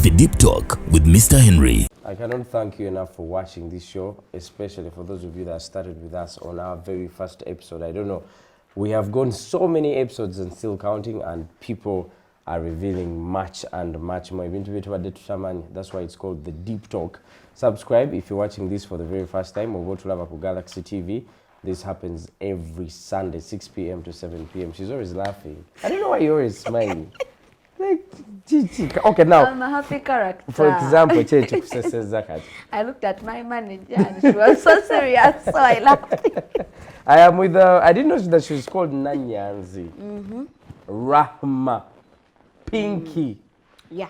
The Deep Talk with Mr. Henry. I cannot thank you enough for watching this show, especially for those of you that started with us on our very first episode. I don't know, we have gone so many episodes and still counting, and people are revealing much and much more. That's why it's called The Deep Talk. Subscribe if you're watching this for the very first time, or go to Lavaku Galaxy TV. This happens every Sunday, 6 p.m. to 7 p.m. She's always laughing. I don't know why you're always smiling. Okay, now, I'm a happy character. for example, I looked at my manager and she was so serious, so I laughed. I am with I didn't know that she was called Nanyanzi. Rahma. Pinky. Yeah.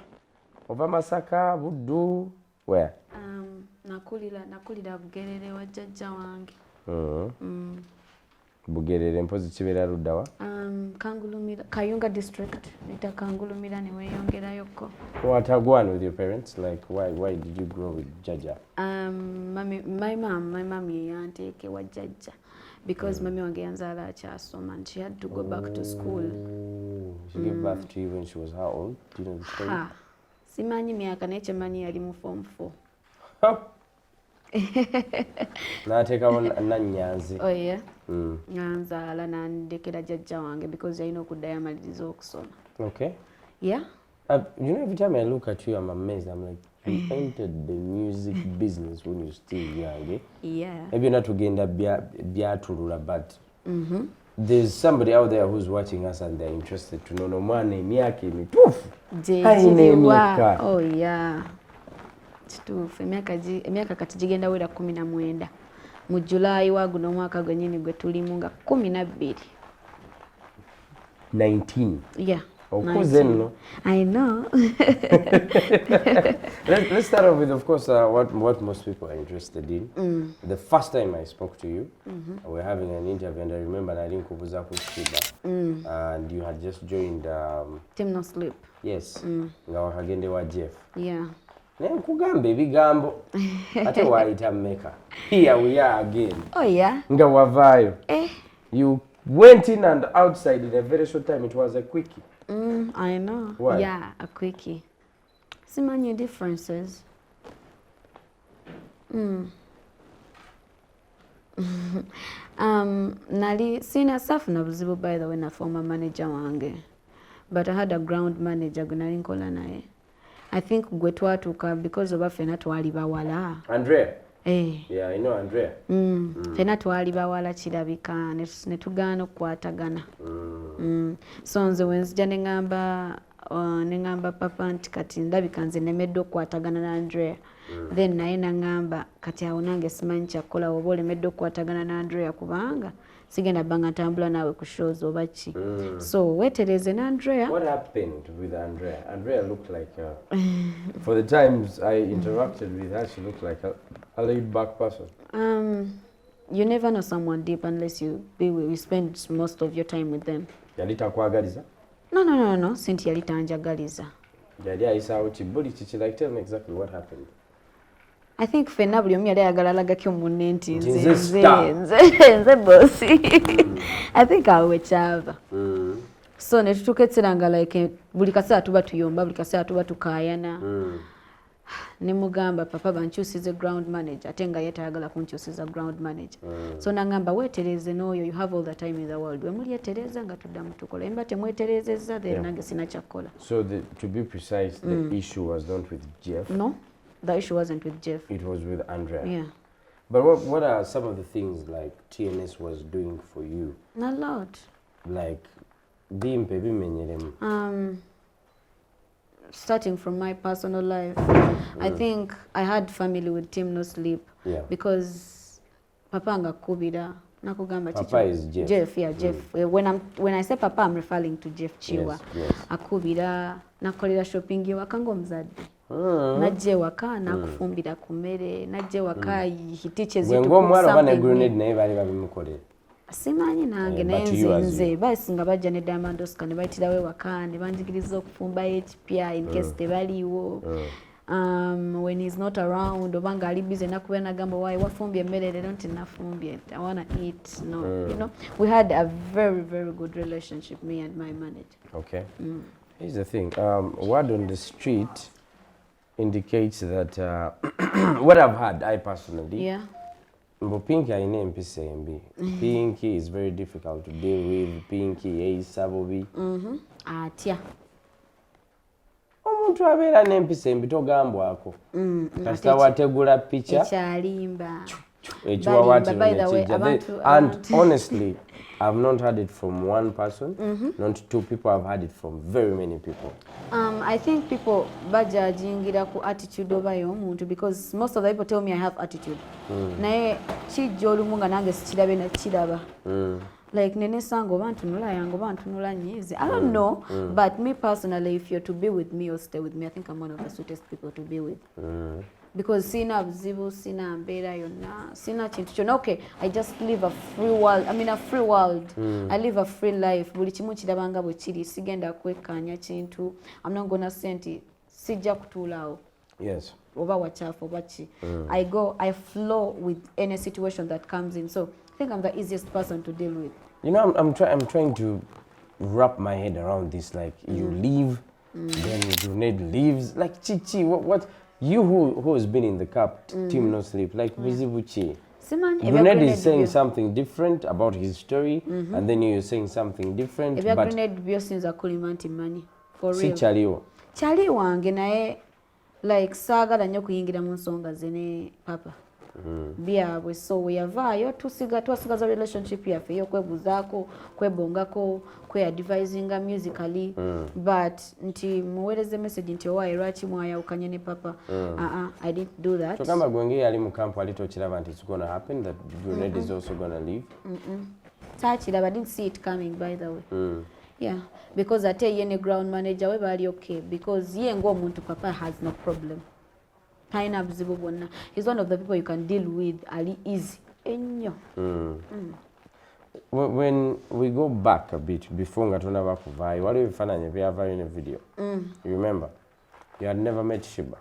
Ova Masaka, Budu. Where? Nakulira Bugerere wa jjajja wange. Bugerere mpozi kibera luddawa? Kangulumira, Kayunga district. Nita Kangulumira ne weyongerayo ko. What had gone with your parents? Like why did you grow with Jaja? My mom yanteke wa jjajja because mami wange yanzaala akyasoma and she had to go back to school. She gave birth to you when she was how old? Do you know the story? Simanyi myaka naye kyemanyi yali mu form 4. N'ateekawo Nanyanzi. Oh yeah. Nanzaala nandekera jjajja wange because yalina okuddayo amaliriza okusoma. Okay. Yeah. You know, every time I look at you, I'm amazed. I'm like, you entered the music business when you're still young, eh? Yeah. Maybe not to gain that biaturula, but there's somebody out there who's watching us and they're interested to know no mwane miyake mitufu. Oh yeah. Kituufu emyaka kati gigenda wera 19 mu July wa guno mwaka gwennyini gwe tulimu nga 12. 19. Yeah. No? I know. Let's start off with, of course, what most people are interested in. The first time I spoke to you, we're having an interview, and I remember Nadine Kubuzaku Shiba, and you had just joined Team No Sleep. Yes. Nga wakagende wa Jeff. Yeah. Kugambe ebigambo ate waayita mmeka. Here we are again. Oh yeah. Nga wavaayo. You went in and outside in a very short time. It was a quickie. I know. Why? Yeah, a quickie. Simanyi differences. Nali sina safuna buzibu by the way na former manager wange. But I had a ground manager gwe nali nkola naye. I think gwe twatuuka because oba ffena twali bawala. Andrea? Yeah, I know Andrea. Ffena twali bawala kirabika ne tugaana okukwatagana. So nze wenzija ne ngamba papa nti kati ndabika nze nemedde okukwatagana na Andrea. Then naye nangamba kati awo nange simanyi kyakukola oba olemedde okukwatagana na Andrea kubanga sigenda bbanga ntambula naawe ku shows oba ki. So weetereze na Andrea. What happened with Andrea? Andrea looked like for the times I interacted with her, she looked like a laid back person. You never know someone deep unless you spend most of your time with them. Yali takwagaliza? No. Sinti yali tanjagaliza. Yali ayisaawo kibuli kiki, like tell me exactly what happened. I think ffenna buli omu yali ayagala alagako munne nti nze bosi. I think awo wekyava. So ne tutuuka ekiseera nga like buli kaseera tuba tuyomba, buli kaseera tuba tukaayana. Ne mugamba papa bankyusize ground manager ate nga ye tayagala kunkyusiza ground manager. So nangamba weetereze n'oyo, you have all the time in the world. We mulyetereza nga tuddamu tukola. Emba temweterezezza then nange sina kyakola. So to be precise, the issue was not with Jeff? No, the issue wasn't with Jeff. It was with Andrea? Yeah. But what are some of the things like TNS was doing for you? A lot. Like bimpe bimenyeremu. Starting from my personal life, I think I had family with Team No Sleep because Papa angakubira nakugamba Papa is Jeff. Jeff, yeah, Jeff. When I say Papa, I'm referring to Jeff Chiwa. Yes. Akubira nakolera shopping wakanga omuzadde. Najje waka nakufumbira ku mmere, najje waka he teaches you to cook something. Ngomwana grenade naye bali babimukolera. Simanyi nange naye nze basi nga bajja ne Diamond Oscar ne bayitirawo ewaka ne banjigiriza okufumba ekipya in case tebaliiwo. When he's not around oba ng'ali busy nakuba nagamba why wafumbye emmere leero nti nafumbye I wanna eat. No, you know, we had a very, very good relationship, me and my manager. Okay. Here's the thing. Word on the street indicates that what I've had, I personally, Yeah. Pinky I name PCMB. Pinky is very difficult to deal with. Pinky is sabobi. Atya. Omuntu abeera n'empisa embi togambwako. Kasita wategula picture. Ekyalimba. By the way, and honestly, I've not heard it from one person, not two people, I've heard it from very many people. I think people bajajingira ku attitude oba y'omuntu because most of the people tell me I have attitude. Naye kijja olumu nga nange sikirabe nakiraba. Like nene sango bantunula yango bantunula nyizi. I don't know, but me personally, if you're to be with me or stay with me, I think I'm one of the sweetest people to be with. Because sina buzibu, sina mbeera yonna, sina kintu kyonna. Okay, I just live a free world. I mean a free world. I live a free life. Buli kimu kirabanga bwe kiri. Sigenda kwekkaanya kintu. I'm not gonna say nti sijja kutuulaawo. Yes. Oba wachafu oba ki. I flow with any situation that comes in. So I think I'm the easiest person to deal with. You know, I'm trying to wrap my head around this. Like you leave, then Grenade leaves. Like Chichi, what? You who has been in the cup, Team No Sleep, like Bizibuchi. Grenade is saying something different about his story, and then you're saying something different. But Grenade byosinza kulimanti money for real. Si chaliwo. Chali wange naye like saagala nnyo kuyingira mu nsonga ze ne papa. Byabwe so weyavaayo twasigaza relationship yaffe ey'okwebuzaako kwebongako kwe-advisinga musically but nti muweereze message nti owaaye lwaki mwayawukanye ne papa I didn't do that. Togamba gwenge yali mu camp ali tokiraba nti it's gonna happen that Grenade is also gonna leave. Taakiraba, I didn't see it coming by the way. Yeah, because ate ye ne ground manager we baali okay because ye ng'omuntu papa has no problem. Taina buzibu bwonna. He's one of the people you can deal with ali easy. Ennyo. When we go back a bit before nga tunaba kuvaayo, waliwo ebifaananyi byavaayo ne video. You remember? You had never met Shiba.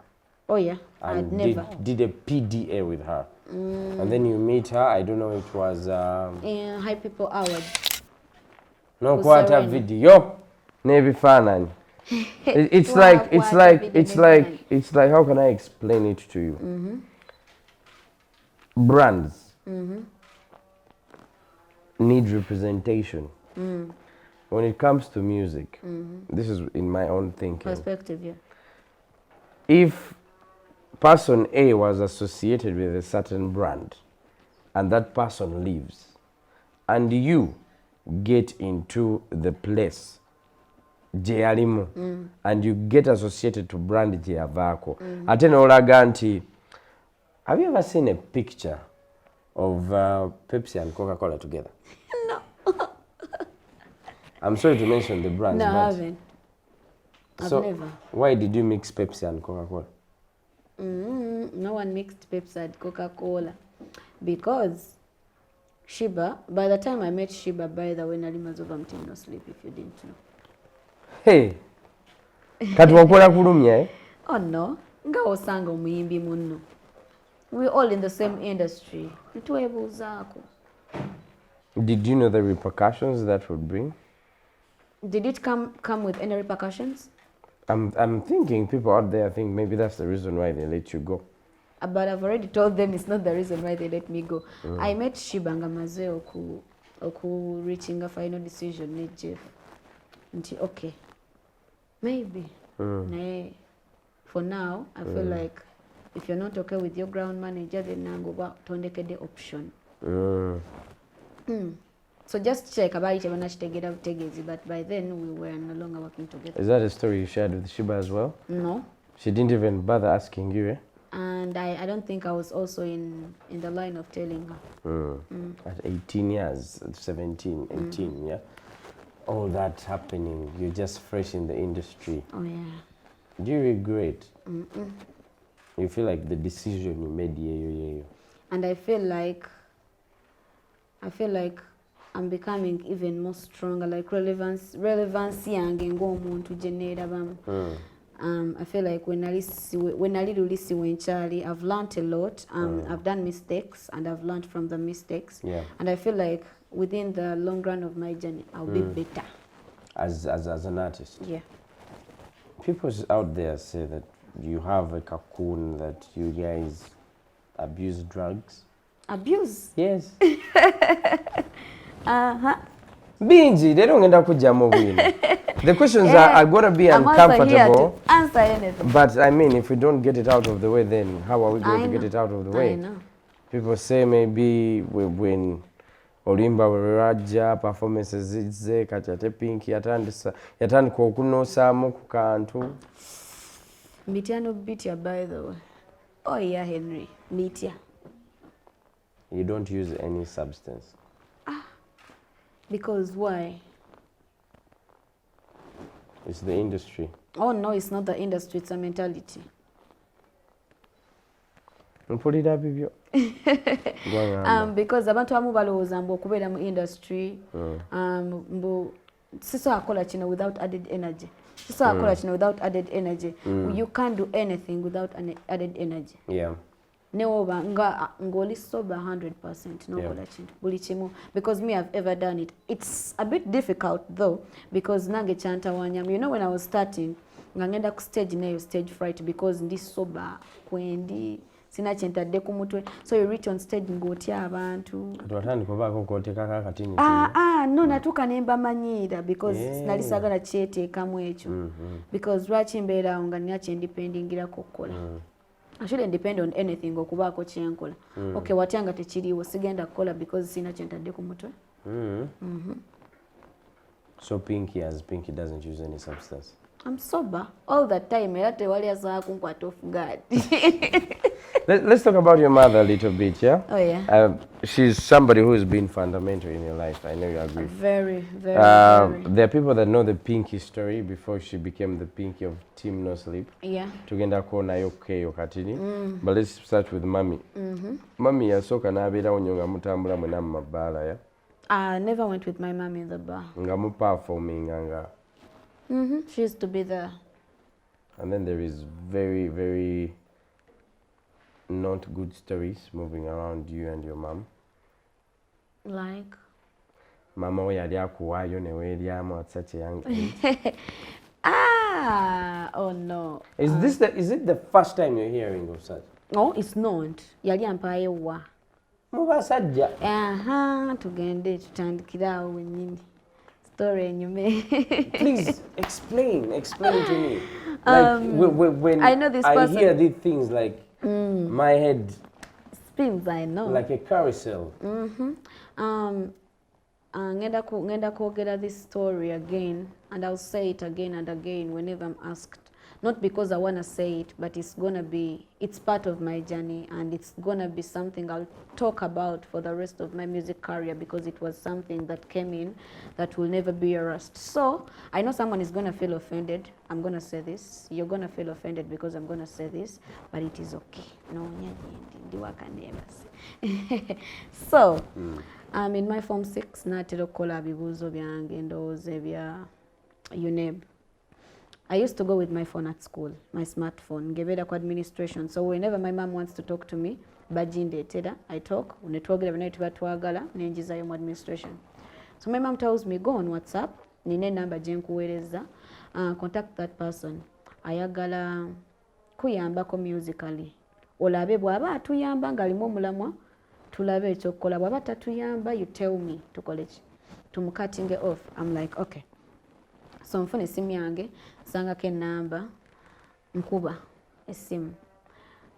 Oh yeah, and I'd never. Did a PDA with her. And then you meet her, I don't know, it was In High People Award. No quarter video. Nebifaananyi. It's like how can I explain it to you? Brands need representation. When it comes to music, this is in my own thinking. Perspective, yeah. If person A was associated with a certain brand and that person leaves and you get into the place Jealimu and you get associated to brand Jeavako. Ate n'olaga nti, have you ever seen a picture of Pepsi and Coca-Cola together? No. I'm sorry to mention the brands. No, I haven't. So never. Why did you mix Pepsi and Coca-Cola? No one mixed Pepsi and Coca-Cola because Shiba, by the time I met Shiba, by the way, nali mazova Team No Sleep, if you didn't know. Hey, kati wakola kulumya eh? Oh no, nga osanga omuyimbi munno. We're all in the same industry. Nitwebuuzaako. Did you know the repercussions that would bring? Did it come with any repercussions? I'm thinking people out there think maybe that's the reason why they let you go. But I've already told them it's not the reason why they let me go. I met Shiba nga maze oku reaching a final decision ne Jeff. Nti okay. Maybe. Naye for now, I feel like if you're not okay with your ground manager, then nangoba tondekede option. So just check about it when I get out tegezi, but by then we were no longer working together. Is that a story you shared with Shiba as well? No. She didn't even bother asking you, eh? And I don't think I was also in the line of telling her. At 18 years, 17, 18, yeah? All that happening, you're just fresh in the industry. Oh yeah. Do you regret? You feel like the decision you made, yeah. And I feel like I'm becoming even more stronger, like relevance yange ng'omuntu gye neerabamu. I feel like when I literally went Charlie, I've learned a lot. I've done mistakes and I've learned from the mistakes. Yeah. And I feel like within the long run of my journey, I'll be better. As an artist? Yeah. People out there say that you have a cocoon that you guys abuse drugs? Abuse? Yes. Bingy, they don't end up with Jamowin. The questions are going to be uncomfortable. I'm also here to answer anything. But I mean, if we don't get it out of the way, then how are we going to get it out of the way? I know. People say maybe when Olimba Raja performances zidze kati ate Pink yatandika okunosaamu ku kantu. Mitya no bitya, by the way. Oh yeah, Henry. Mitya. You don't use any substance. Because why? It's the industry. Oh no, it's not the industry, it's a mentality. Mpulira bibyo. Because abantu abamu balowooza mbu okubeera mu industry mbu siso akola kino without added energy. Siso akola kino without added energy. You can't do anything without an added energy. Yeah. Neoba ngoli sober 100% nokola kintu buli kimu, because me I've ever done it. It's a bit difficult though, because nange chantawanyam. You know, when I was starting ngangenda ku stage nayo stage fright because ndi sober kwendi sina kyentadde ku mutwe, so you reach on stage ng'otya abantu twatandika obaako kooteekako akatini. No, natuuka ne mbamanyiira because nali saagala kyeteekamu ekyo because lwaki mbeera awo nga nina kyendipendingirako okukola. I shouldn't depend on anything okubaako kyenkola. Okay, watya nga tekiriiwo sigenda kukola because sina kyentadde ku mutwe. So Pinky doesn't use any substance. I'm sober all the time. Era tewali asobola kunkwata off guard. Let's talk about your mother a little bit, yeah? Oh, yeah. She's somebody who has been fundamental in your life. I know you agree. Very, very, very. There are people that know the Pinky story before she became the Pinky of Team No Sleep. Yeah. Tugenda kuona yokeyo katini. But let's start with Mami. Mami yasooka n'abeerawo nnyo nga mutambula mwena mu mabbaala, yeah? I never went with my mom in the bar. Nga mu performing nga. She used to be there. And then there is very, very not good stories moving around you and your mom. Like? Mama we yali akuwaayo ne weeryamu at such a young age. Oh no. Is it the first time you're hearing of such? No, it's not. Yali ampaayewa. Mu basajja. Tugende tutandikire awo wennyini. Story enyume. Please explain to me. Like when I know this person. I hear these things, like my head spins, I know. Like a carousel. Ngenda kwogera this story again, and I'll say it again and again whenever I'm asked. Not because I want to say it, but it's part of my journey, and it's gonna be something I'll talk about for the rest of my music career, because it was something that came in that will never be erased. So I know someone is gonna feel offended. I'm gonna say this. You're gonna feel offended because I'm gonna say this, but it is okay. No, so I'm in my form 6. Natera okukola bibuuzo byange ndowooza ebya UNEB. I used to go with my phone at school, my smartphone, ngebeera ku administration. So whenever my mom wants to talk to me, bajindeetera, I talk, netwogera bonna tuba twagala, nenjizayo mu administration. So my mom tells me, go on WhatsApp, nina enamba gye nkuweereza, contact that person. Ayagala kuyambako musically. Olabe bw'aba atuyamba ng'alimu omulamwa, tulabe ekyokukola. Bw'aba tatuyamba, you tell me tukole ki. Tumucutting off. I'm like, okay. So nfuna esimu yange, nsangako enamba, nkuba esimu.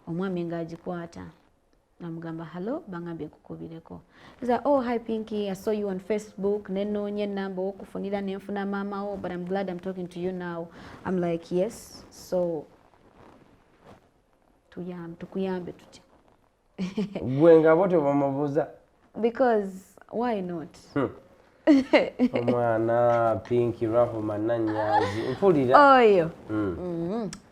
Omwami ng'agikwata. Namugamba, hello, bangambye nkukubireko. He's like, oh, hi Pinky, I saw you on Facebook. Nenoonya enamba okufunira nenfuna mama wo, but I'm glad I'm talking to you now. I'm like, yes. So tukuyambe tutya. Gwe nga bote bamubuuza. Because why not? Omwana Pinky Rahuma Nanyazi mpulira. Oyo.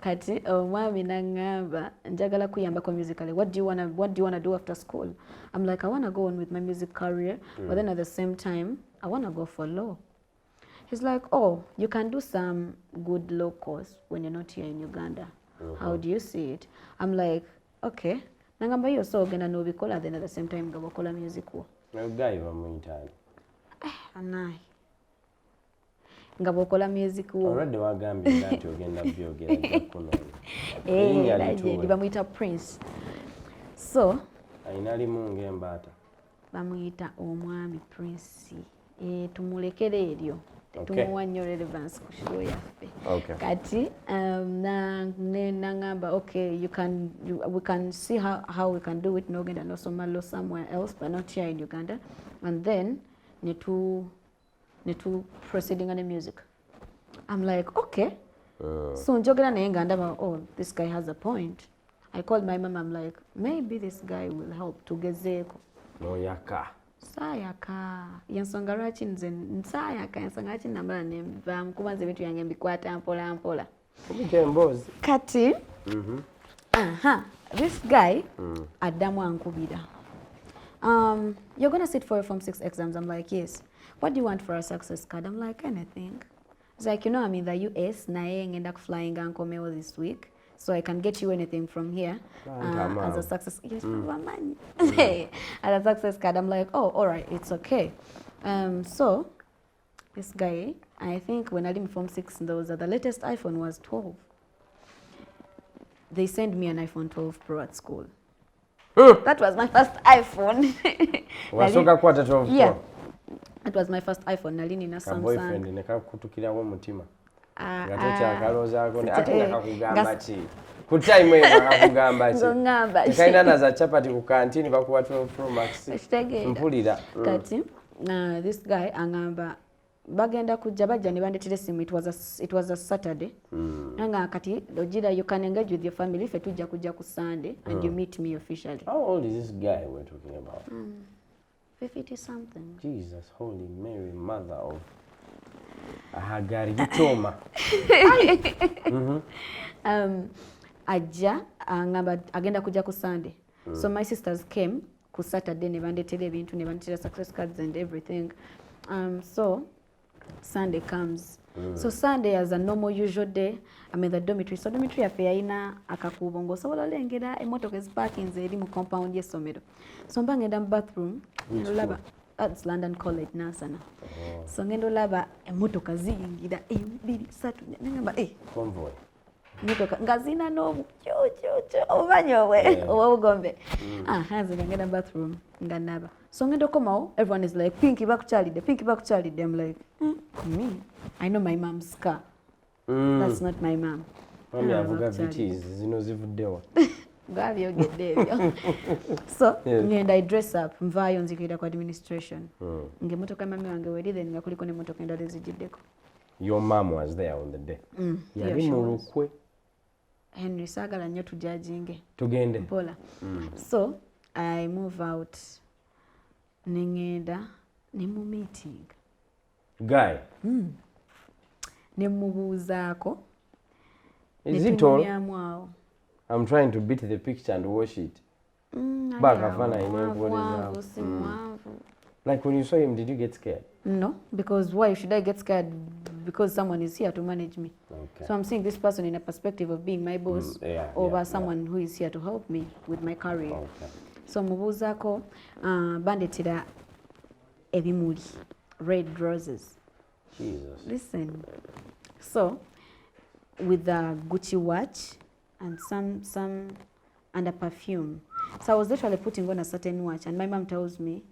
Kati omwami nangamba njagala kuyambako musically. What do you wanna do after school? I'm like, I wanna go on with my music career, but then at the same time I wanna go for law. He's like, oh, you can do some good law course when you're not here in Uganda. How do you see it? I'm like, okay. Nangamba hiyo so ogenda n'obikola, then at the same time nga bakola music wo. Guy bamuyitani. Anayi. nga bw'okola music wo olwadde wagambye nti ogenda byogera erinnya lituwe bamuyita Prince so ayina limu ng'embaata bamuyita omwami Prince tumulekere eryo tetumuwa nnyo relevance ku show yaffe kati nangamba okay we can see how we can do it nogenda nosomalo somewhere else but not here in Uganda and then netu proceeding on the music. I'm like okay so njogera naye nga ndaba oh this guy has a point. I called my mom. I'm like maybe this guy will help tugezeeko noyaka sayaka yensonga lwaki nze nsayaka ensonga lwaki nambala nenvaamu kuba nze ebintu yange mbikwata mpola mpola emboozi kati this guy addamu ankubira you're gonna sit for your Form 6 exams. I'm like yes. What do you want for a success card? I'm like anything. It's like you know I'm in the US naye ngenda flying Ankomeo this week so I can get you anything from here as a success. Yes, money. As a success card. I'm like, oh, all right, it's okay. So this guy, I think when I did Form 6, the latest iPhone was 12. They sent me an iPhone 12 Pro at school. That was my first iPhone. Wasoka kwata 12 Pro. Yeah. That was my first iPhone. Nalini na Samsung. Boyfriend nekakutukirawo mutima. Gatokyakaloozaako ate nakakugamba ki ku time eyo nakakugamba ki tekaina na za chapati ku kantini bakuwa 12 Pro Max mpulira kati this guy angamba bagenda kujja bajja ne bandetera essimu. It was a Saturday nga kati ogira you can engage with your family fe tujja kujja ku Sunday and you meet me officially. How old is this guy we're talking about? 50 something. Jesus, Holy Mary, Mother of Hagari Gitoma. Ajja ngamba agenda kujja ku Sunday. So my sisters came ku Saturday ne bandetera ebintu ne bandetera success cards and everything. So Sunday comes. So Sunday as a normal usual day, I'm in the dormitory. So dormitory yaffe yalina akakubo ng'osobola olengera emmotoka eziparkinze eri mu compound y'essomero. So mba ngenda mu bathroom olaba at London College Nansana. So ngenda olaba emmotoka ziyingira 2 3 ngamba convoy. Emmotoka nga zina n'obucyoocyo omanyi obw'obugombe. Nze ngenda mu bathroom nga naba. So ngenda okomawo everyone is like Pinky bakukyalidde. I'm like me I know my mom's car. That's not my mom. Mami avuga BTs zino zivuddewa. Gabyogedde ebyo. So ngenda I dress up nvaayo nzikirira ku administration. Ng'emmotoka mami wange weri then nga kuliko n'emmotoka endala ezigiddeko. Your mom was there on the day. Yali mu lukwe. Henry saagala nnyo tujajinge. Tugende. Mpola. So I move out. Nengenda ne mu meeting. Guy. Ne mubuuzaako. Is it all? I'm trying to beat the picture and wash it. Like when you saw him, did you get scared? No, because why should I get scared? Because someone is here to manage me. Okay. So I'm seeing this person in a perspective of being my boss over someone who is here to help me with my career. Okay. So mubuuzaako bandetera ebimuli, red roses. Jesus. Listen. So with the Gucci watch and some and a perfume. So I was literally putting on a certain watch and my mom tells me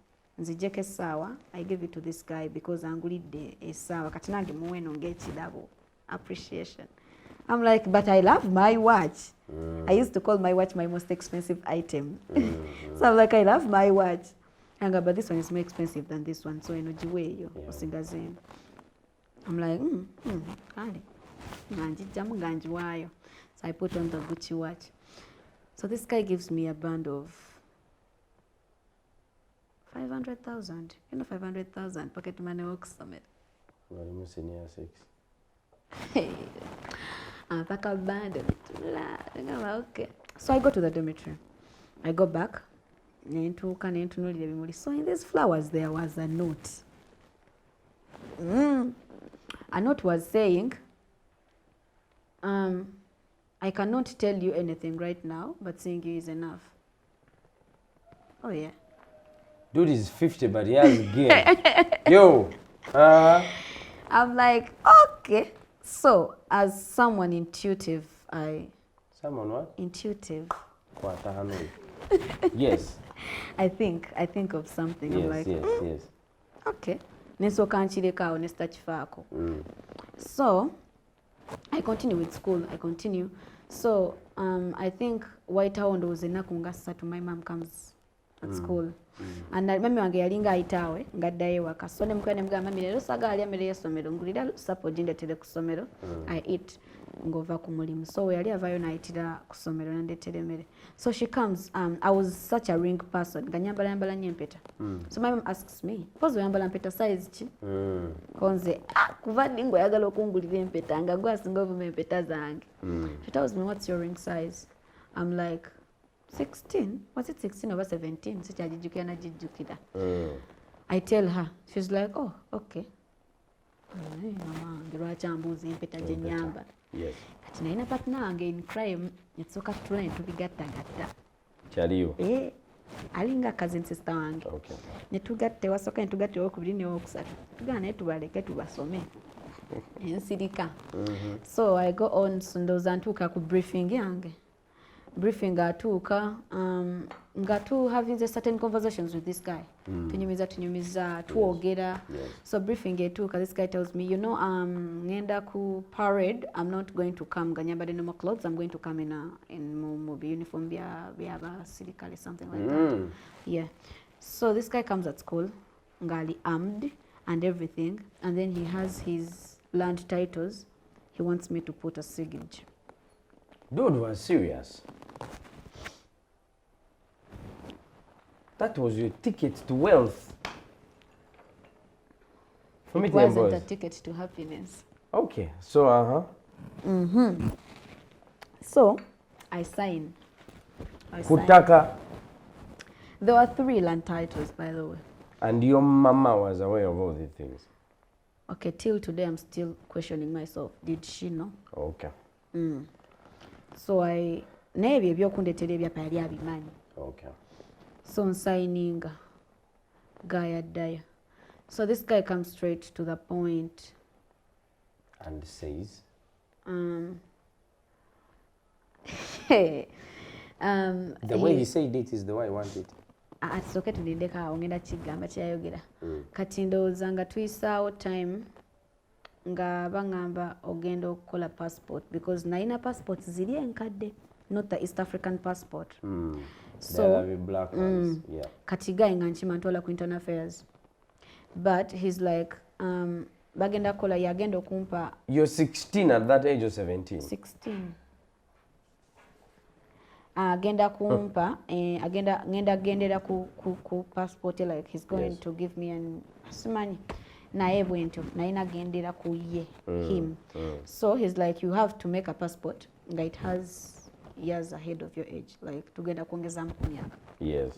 nzijeko essaawa. I gave it to this guy because angulidde essaawa kati nange muweno ng'ekirabo appreciation. I'm like, but I love my watch. I used to call my watch my most expensive item. So I'm like, I love my watch. But this one is more expensive than this one. So enogiweeyo osingazeemu. I'm like, kale nganjijjamu nganjiwaayo. So I put on the Gucci watch. So this guy gives me a band of 500,000. You know 500,000 pocket money works summit. Walimu senior 6. Paka band of it. Okay. So I go to the dormitory. I go back. So in these flowers there was a note. A note was saying, I cannot tell you anything right now, but seeing you is enough. Oh yeah. Dude is 50, but he has game. Yo. I'm like, okay. So, as someone intuitive, Someone what? Intuitive. Kwata hanoi. Yes. I think of something. Yes, I'm like, yes. okay. Nesooka nkirekawo ne sitakifaako. So, I continue with school. So, I think waitawo ndowooza ennaku nga ssatu my mom comes at school. And mami wange yalinga ayitaawe ng'addayo ewaka. So ne mukula ne mugamba mami leero saagala alya mmere y'essomero ngulira support gindeetere ku ssomero. I eat ng'ova ku mulimu. So yali avaayo n'ayitira ku ssomero n'andeetera emmere. So she comes, I was such a ring person nga nyambala nnyo empeta. So my mom asks me, mpozi oyambala mpeta size ki? Konze, kuva ddi ng'oyagala okungulira empeta nga gwe asinga obuma empeta zange. She tells me, what's your ring size? I'm like, 16? Was it 16 or 17? Sikyagijjukira nagijjukira. I tell her. She's like, oh, okay. Mama, lwaki ambuuza empeta gye nnyambala. Kati nalina partner wange in crime yasooka tutula ne tubigattagatta. Kyaliyo? Alinga cousin sister wange. Ne tugatta ewasooka ne tugatta owokubiri n'owokusatu. Tugamba naye tubaleke tubasome. Ensirika. So I go on, ndowooza ntuuka ku briefing yange. Briefing atuuka nga tu having certain conversations with this guy. Tunyumiza tuogera. So briefing etuuka, this guy tells me, ngenda ku parade, I'm not going to come nganyambadde normal clothes, I'm going to come in mu uniform by'abasirikale, something like that. Yeah. So this guy comes at school ngali armed and everything, and then he has his land titles. He wants me to put a signature. Dude was serious. That was your ticket to wealth. It wasn't a ticket to happiness. Okay, so So I sign. Kutaka. There were 3 land titles, by the way. And your mama was aware of all these things? Okay, till today I'm still questioning myself. Did she know? Okay. So nebyo ebyokundeetera ebyapa yali abimanyi. Okay. So nsayininga guy addayo. So this guy comes straight to the point. And says? The way he said it is the way I want it. Atusoke tulindeko awo ngenda kigamba kyayogera. Kati ndowooza nga tuyisaawo time nga baŋŋamba ogenda okukola passport, because nalina passport ziri enkadde, not the East African passport. So black ones. Yeah. Kati guy nga nkima ntwala ku internal affairs, but he's like bagenda kola yagenda okumpa. You're 16 at that age or 17? 16. Agenda kumpa ngenda gendera ku passport, like he's going to give me an simanyi naye bwentyo nalina gendera ku ye him. So he's like, you have to make a passport nga it has years ahead of your age, like tugenda kuongezamu ku myaka. Yes.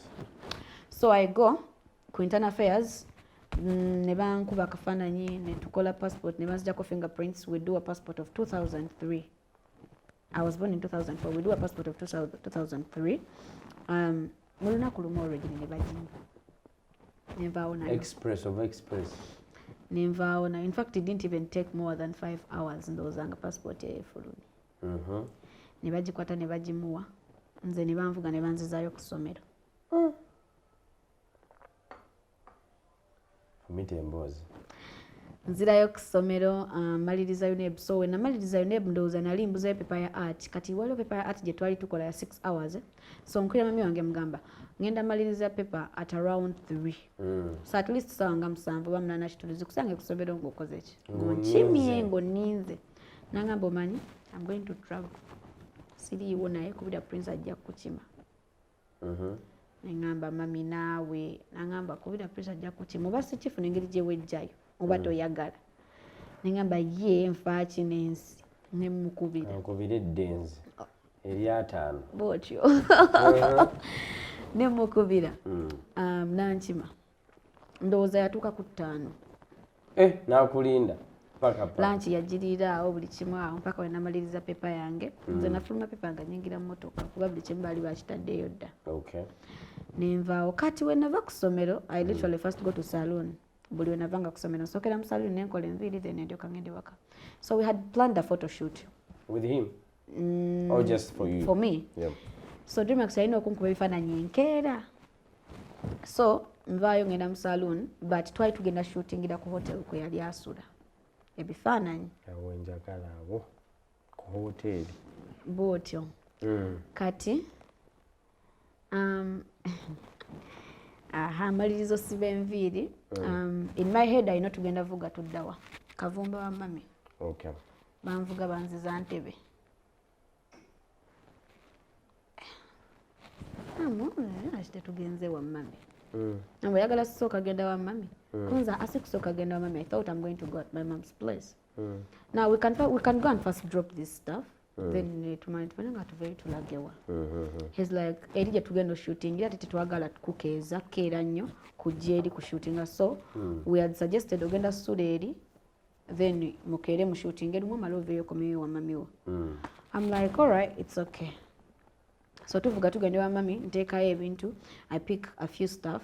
So I go ku internal affairs, ne bankuba akafaananyi ne tukola passport ne banzijako fingerprints. We do a passport of 2003. I was born in 2004. We do a passport of 2003. Mu lunaku lumu already ne bagimba. Nenvaawo nayo. Express of express. Nenvaawo nayo. In fact, it didn't even take more than 5 hours ndowoozanga passport efulumye. Ne bagikwata ne bagimuwa. Nze ne banvuga ne banzizaayo ku ssomero. Fumita emboozi. Nzirayo ku ssomero, maliriza UNEB. So we namaliriza UNEB ndowooza nali mbuzayo pepa ya art. Kati waliwo pepa ya art gye twali tukola ya 6 hours. So nkulira mami wange mugamba ngenda maliriza pepa at around 3. So at least sawa nga 7 oba 8 kitulizi kusange ku ssomero ng'okoze ki? Ng'onkimye ng'onninze. Nangamba omanyi, I'm going to travel. Siriiwo naye kubira Prince ajja kukima. Nengamba mami naawe, nangamba kubira Prince ajja kukima. Oba si kifu n'engeri gye wejjayo. Oba toyagala. Nengamba ye nfaaki n'ensi ne mukubira. Nkubira eddenzi eryataano. Bw'otyo. Ne mukubira. Nankima. Ndowooza yatuuka ku 5. N'akulinda paka. Lanchi yagirira awo buli kimu awo mpaka we namaliriza pepa yange. Nze nafuluma pepa nga nyingira mu mmotoka kuba buli kimu baali bakitaddeyo dda. Okay. Nenvaawo. Kati we nava ku ssomero, I literally first go to saloon. buli wenavanga kusomera nsokera mu saloon nenkola enviiri then ndyoka ngende waka. So we had planned a photo shoot with him or just for you? For me. Yeah. So Dreamax alina okunkuba ebifaananyi nkeera. So nvaayo ngenda mu saloon but twali tugenda shootingira ku hotel kwe yali asula ebifaananyi awo njagala abo ku hoteli bwotyo. Kati amalirizo siba enviiri. In my head alina tugenda vuga tuddawa Kavumba wa mami. Okay. Banvuga banziza Ntebe. Ashite tugenze wa mami. Namwe yagala kusooka genda wa mami. Kunza asikusooka genda wa mami. I thought I'm going to go at my mom's place. Now we can go and first drop this stuff. Then tumanya tuvere tulagewa. He's like erije tugenda shooting ate tetwagala kukeeza keera nnyo kujja eri ku shooting. So we had suggested ogenda Suleri then mukere mu shooting eri mama love komeyo wa mami wo. I'm like all right, it's okay. So tuvuga tugenda wa mami nteekayo ebintu, I pick a few stuff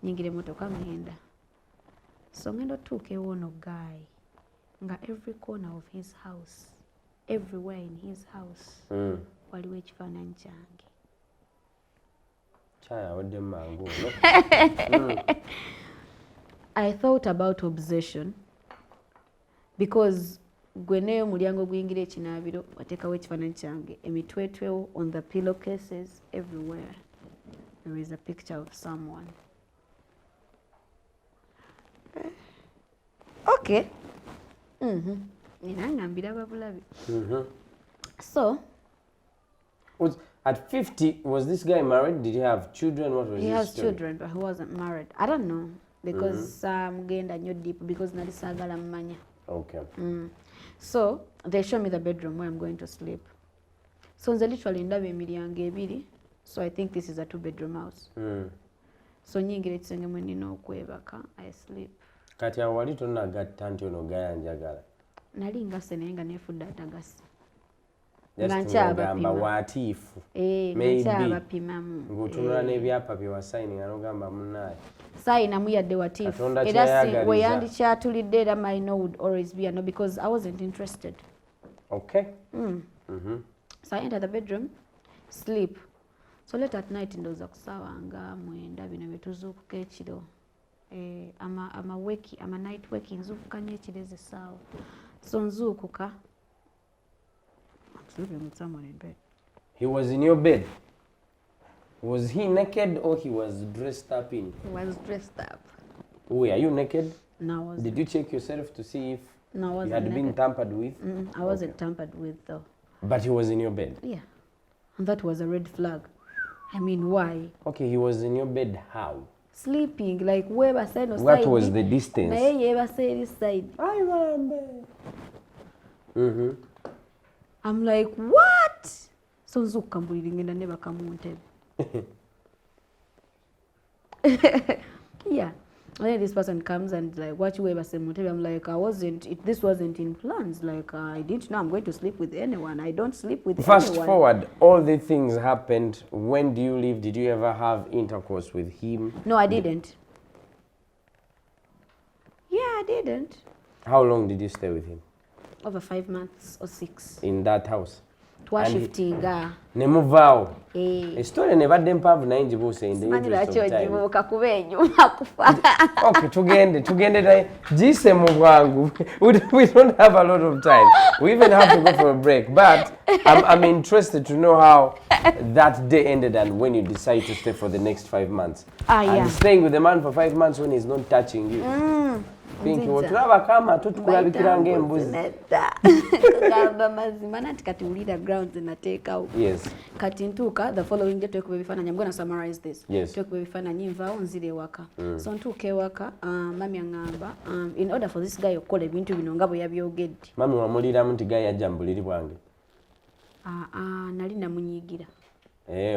nyingire motoka ngenda. So ngendo tuuka ewono guy nga every corner of his house, everywhere in his house waliwo ekifaananyi kyange. Chaya wadde mangu. I thought about obsession because gweneyo mulyango gwingira ekinaabiro wateekawo ekifaananyi kyange emitwetwewo on the pillowcases everywhere there is a picture of someone. Okay. Nina ngambira babulabi. So at 50 was this guy married? Did he have children? What was his he has story? children but he wasn't married. I don't know because mugenda nnyo deep because nali saagala mmanya. Okay. So they show me the bedroom where I'm going to sleep. So nze literally ndaba emiryango ebiri. So I think this is a 2-bedroom house. So nyingira ekisenge mwe nina okwebaka. I sleep. Kati awo wali tonagatta nti ono gayanjagala. Nali ngase naye nga neefudde atagasi. Gamba watiifu. Nkyabapimamu. Ng'otunula n'ebyapa bye wasayininga n'ogamba munnaye. Sayinamu yadde watiifu. Era we yandikyatulidde era my no would always be a no because I wasn't interested. Okay. So I enter the bedroom, sleep. So late at night ndowooza ku ssaawa nga 9 bino bye tuzuukuka ekiro. I'm a night waking nzuukuka nnyo ekiro ezo essaawa. So nzuukuka. I'm sleeping with someone in bed. He was in your bed? Was he naked or he was dressed up in? He was dressed up. Were you naked? No, I wasn't. Did you check yourself to see if No, I wasn't you had naked. been tampered with? I wasn't tampered with though. But he was in your bed? Yeah. And that was a red flag. I mean, why? Okay, he was in your bed how? Sleeping, like weba side no side. What was the distance? Na yeye eba side side. I'm like, what? So nzuka mbuliri ngenda ne bakamuntebe. Yeah. And then this person comes and like, what you ever say, I'm like, this wasn't in plans. Like, I didn't know I'm going to sleep with anyone. I don't sleep with anyone. Fast forward, all the things happened. When do you leave? Did you ever have intercourse with him? No, I didn't. Yeah, I didn't. How long did you stay with him? Over 5 months or 6. In that house? Twashiftinga. Nemuvaawo. Story nebadde mpaavu naye ngibuuse in the interest of time. Manyi kuba enyuma kufa. Okay, tugende naye giyise mu bwangu. We don't have a lot of time. We even have to go for a break. But I'm interested to know how that day ended and when you decide to stay for the next 5 months. Yeah. And staying with the man for 5 months when he's not touching you. Pinky, otulaba kama tutukulabikira ng'embuzi. Gamba mazima nati kati ulira grounds nateekawo. Yes. Kati ntuuka the following day twekuba ebifaananyi. I'm going to summarize this. Yes. Twekuba ebifaananyi nvaawo nzira ewaka. So ntuuka ewaka, mami aŋŋamba, in order for this guy okukola ebintu bino nga bwe yabyogedde. Mami wamuliramu nti gayi yajja mu buliri bwange. Nali namunyiigira.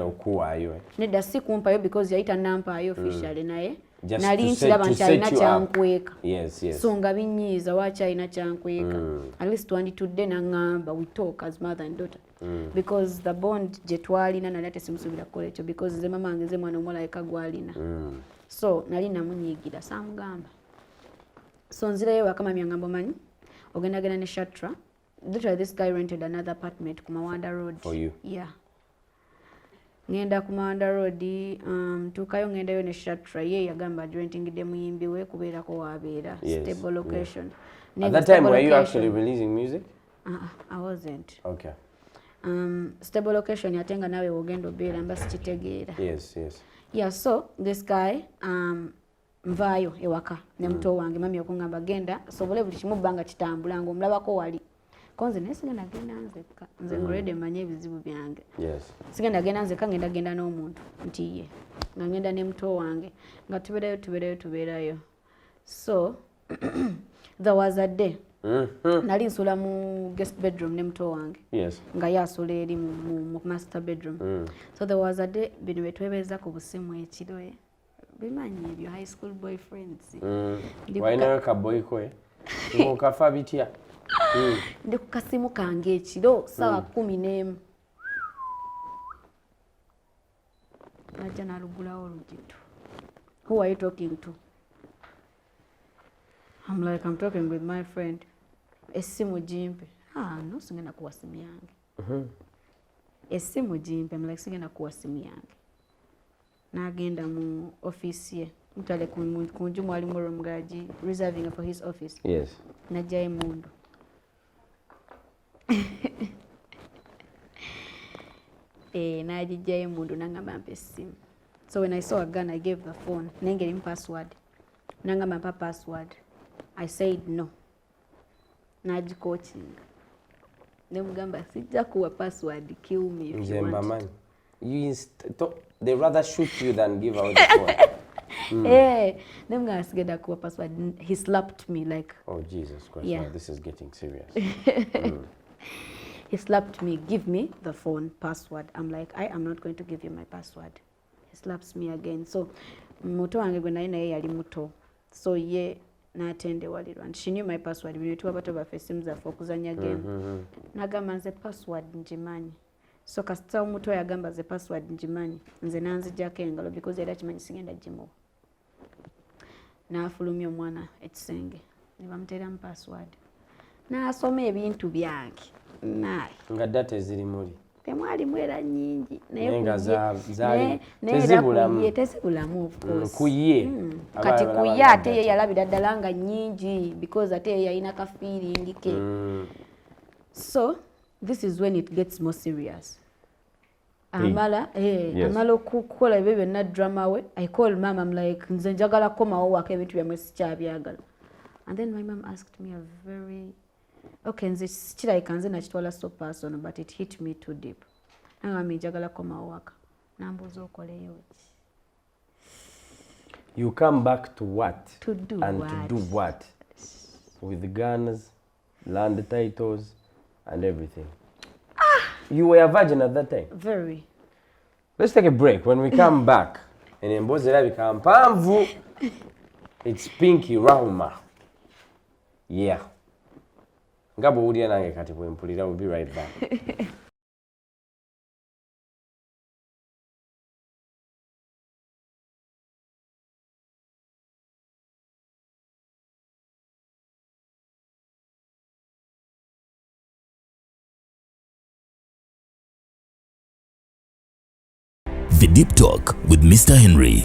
Okuwaayo. Nedda si kumpayo because yayita nampaayo officially naye. Just nali nkiraba nti alina kyankweka. Yes. So nga binyiiza waaki alina kyankweka. At least twanditudde n'aŋŋamba we talk as mother and daughter. Because the bond gye twalina nali ate simusuubira kukola ekyo because ze mama wange ze mwana omuwala yeka gwalina. So nali namunyiigira saamugamba. So nzireyo wakama myangamba manyi ogenda genda ne Shatra. Literally this guy rented another apartment ku Mawanda Road. For you? Yeah. Ngenda ku Mawanda Road, tukayo ngendayo ne Shatra, ye yagamba rentingidde muyimbi we kubeerako wabeera. Stable location. At that time, were you actually releasing music? I wasn't. Okay. Stable location yatenga nawe ogenda obeera mba sikitegeera. Yes. Yeah, so this guy nvaayo ewaka ne muto wange mami okungamba genda sobole buli kimu bbanga kitambula ng'omulabako wali. Konze naye sigenda genda nzekka. Nze ngolede manye ebizibu byange. Yes. Sigenda genda nzekka, ngenda genda n'omuntu nti ye. Nga ngenda ne muto wange. Nga tubeerayo. So, there was a day. Nali nsula mu guest bedroom ne muto wange. Yes. Nga yasula eri mu master bedroom. So there was a day bino betwebeza ku busimu ekiro bimanyi ebyo high school boyfriends. Wainayo ka boy koe. Mukafa bitya. Ndi ku kasimu kange ekiro sawa 11. Najja nalugulawo olugitu. Who are you talking to? I'm like, I'm talking with my friend. Essimu jimpe. No, singenda kuwa simu yange. Essimu jimpe. I'm like, singenda kuwa simu yange. Nagenda mu office ye. Mutale kunju mwali mu room gaji reserving for his office. Yes. Najja emundu. Najja emundu nangamba mpa essimu. So when I saw a gun, I gave the phone. Nengeri mu password. Nangamba mpa password. I said no. Najikoachinga. Nemugamba sijja kuwa password, kill me if you want. Man. They rather shoot you than give out the phone. Nemugamba sigenda kuwa password. He slapped me like. Oh Jesus Christ! Yeah. Now this is getting serious. He slapped me. Give me the phone password. I'm like, I am not going to give you my password. He slaps me again. So muto wange gwe naye yali muto. So ye n'atende walirwa. And she knew my password. Bino tubabato baffe essimu zaffe okuzanya game. Nagamba nze password ngimanyi. So kasita omuto yagamba ze password ngimanyi. Nze nanzijjako engalo because era kimanyi sigenda gimuwa. N'afulumya omwana ekisenge. Ne bamuteeramu password. N'asoma ebintu byange. Nga data eziri muli. Temwalimu era nnyingi. Naye nga zaali tezibulamu of course. Kuye. Kati kuye ate ye yalabira ddala nga nnyingi because ate ye yalina ka feeling ke. So this is when it gets more serious. Amala okukola ebyo byonna drama we. I call mom, I'm like nze njagala komawo waka ebintu byamwe sikyabyagala. And then my mom asked me a very nze kirabika nze nakitwala so personal but it hit me too deep. Nangamba njagala komawo waka. Nambuuza okoleyo ki? You come back to what? To do and what? To do what? With guns, land titles, and everything. You were a virgin at that time? Very. Let's take a break. When we come back, and emboozi erabika mpanvu. It's Pinky Rahuma. Yeah. Nga bw'owulira nange kati bwe mpulira. We'll be right back. The Deep Talk with Mr. Henry.